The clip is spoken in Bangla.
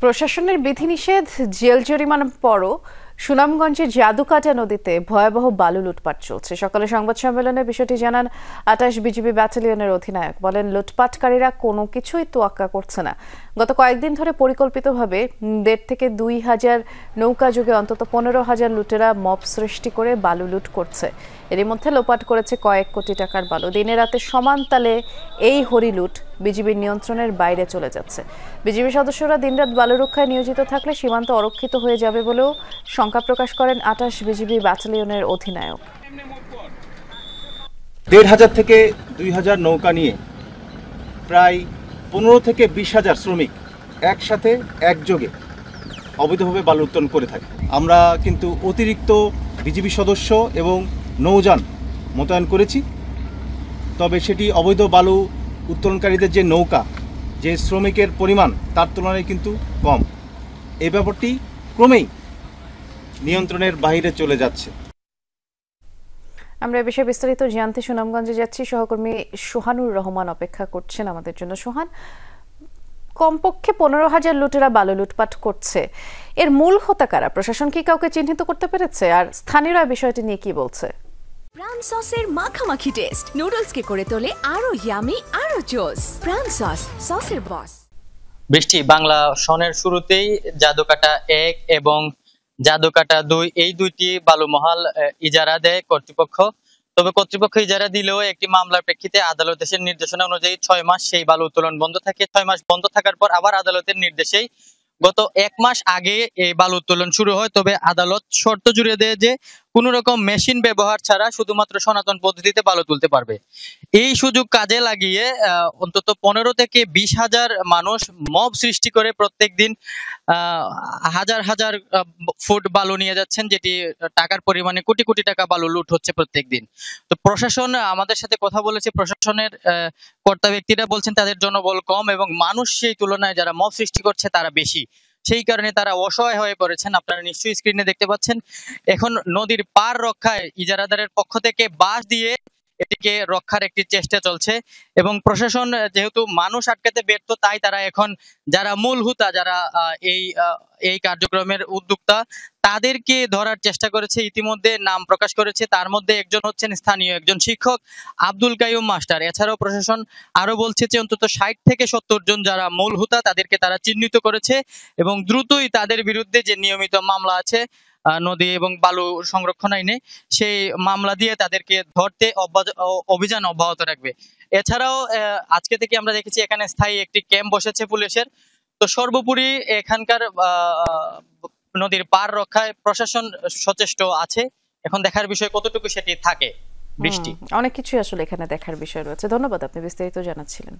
প্রশাসনের বিধিনিষেধ, জেল জরিমানার পরও সুনামগঞ্জের জাদুকাটা নদীতে ভয়াবহ বালু লুটপাট চলছে। সকালে সংবাদ সম্মেলনে বিষয়টি জানান ২৮ বিজিবি ব্যাটালিয়নের অধিনায়ক। বলেন, লুটপাটকারীরা কোনো কিছুই তোয়াক্কা করছে না। গত কয়েকদিন ধরে পরিকল্পিতভাবে ১.৫ থেকে ২ হাজার নৌকা যোগে অন্তত ১৫,০০০ লুটেরা মব সৃষ্টি করে বালু লুট করছে। এরই মধ্যে লোপাট করেছে কয়েক কোটি টাকার বালু। দিনে রাতে সমান তালে এই হরিলুট বিজিবির নিয়ন্ত্রণের বাইরে চলে যাচ্ছে। বিজিবি সদস্যরা দিনরাত বালু রক্ষায় নিয়োজিত থাকলে সীমান্ত অরক্ষিত হয়ে যাবে বলেও শঙ্কা প্রকাশ করেন ২৮ বিজিবি ব্যাটালিয়নের অধিনায়ক। ১,৫০০ থেকে ২,০০০ নৌকা নিয়ে প্রায় ১৫ থেকে ২০,০০০ শ্রমিক একসাথে একযোগে অবৈধভাবে বালু উত্তোলন করে থাকে। আমরা কিন্তু অতিরিক্ত বিজিবি সদস্য এবং নৌযান মোতায়েন করেছি, তবে সেটি অবৈধ বালু উত্তোলনকারীদের যে নৌকা, যে শ্রমিকের পরিমাণ তার তুলনায় কিন্তু কম। এই ব্যাপারটি ক্রমেই নিয়ন্ত্রণের বাইরে চলে যাচ্ছে। আমরা এ বিষয়ে বিস্তারিত জানতে সুনামগঞ্জে যাচ্ছি। সহকর্মী সোহানুর রহমান অপেক্ষা করছেন আমাদের জন্য। সোহান, কমপক্ষে ১৫,০০০ লুটেরা বালু লুটপাট করছে, এর মূল হোতা কারা? প্রশাসন কি কাউকে চিহ্নিত করতে পেরেছে? আর স্থানীয়রা বিষয়টি নিয়ে কি বলছে? প্রাণ সসের মাখামাখি টেস্ট নুডলসকে করে তোলে আরো ইয়ামি, আরো জোস। প্রাণ সস, সসের বস। বৃষ্টি বাংলা সনের শুরুতেই জাদুকাটা ১ এবং জাদুকাটা ২ এই দুইটি বালুমহাল ইজারা দেয় কর্তৃপক্ষ। তবে কর্তৃপক্ষ ইজারা দিলেও একটি মামলার প্রেক্ষিতে আদালতের নির্দেশনা অনুযায়ী ৬ মাস সেই বালু উত্তোলন বন্ধ থাকে। ৬ মাস বন্ধ থাকার পর আবার আদালতের নির্দেশেই গত ১ মাস আগে এই বালু উত্তোলন শুরু হয়। তবে আদালত শর্ত জুড়ে দেয় যে কোনো রকম মেশিন ব্যবহার ছাড়া শুধুমাত্র সনাতন পদ্ধতিতে বালু তুলতে পারবে। এই সুযোগ কাজে লাগিয়ে অন্তত ১৫ থেকে ২০,০০০ মানুষ মব সৃষ্টি করে প্রত্যেক দিন হাজার হাজার ফুট বালু নিয়ে যাচ্ছেন, যেটি টাকার পরিমাণে কোটি কোটি টাকা বালু লুট হচ্ছে প্রত্যেক দিন। তো প্রশাসন আমাদের সাথে কথা বলেছে, প্রশাসনের কর্তা ব্যক্তিরা বলছেন তাদের জনবল কম এবং মানুষ সেই তুলনায় যারা মব সৃষ্টি করছে তারা বেশি। সেই কারণে তারা অসহায় হয়ে পড়েছেন। আপনারা নিশ্চয়ই স্ক্রিনে দেখতে পাচ্ছেন, এখন নদীর পার রক্ষায় ইজারাদারের পক্ষ থেকে বাঁশ দিয়ে এটিকে রক্ষার একটি চেষ্টা চলছে এবং প্রশাসন যেহেতু মানুষ আটকাতে ব্যর্থ, তাই তারা এখন যারা মূল হুতা, যারা এই কার্যক্রমের উদ্যোক্তা, তাদেরকে ধরার চেষ্টা করেছে। ইতিমধ্যে নাম প্রকাশ করেছে, তার মধ্যে একজন হচ্ছেন স্থানীয় একজন শিক্ষক আব্দুল কাইয়ুম মাস্টার। এছাড়াও প্রশাসন আরো বলছে যে অন্তত ৬০ থেকে ৭০ জন যারা মূল হুতা তাদেরকে তারা চিহ্নিত করেছে এবং দ্রুতই তাদের বিরুদ্ধে যে নিয়মিত মামলা আছে নদী এবং বালু সংরক্ষণ আইনে, সেই মামলা দিয়ে তাদেরকে ধরতে অভিযান অব্যাহত রাখবে। এছাড়াও আজকে থেকে আমরা দেখেছি এখানে স্থায়ী একটি ক্যাম্প বসেছে পুলিশের। তো সর্বোপরি এখানকার নদীর পার রক্ষায় প্রশাসন সচেষ্ট আছে। এখন দেখার বিষয় কতটুকু সেটি থাকে। বৃষ্টি, অনেক কিছুই আসলে এখানে দেখার বিষয় রয়েছে। ধন্যবাদ, আপনি বিস্তারিত জানাচ্ছিলেন।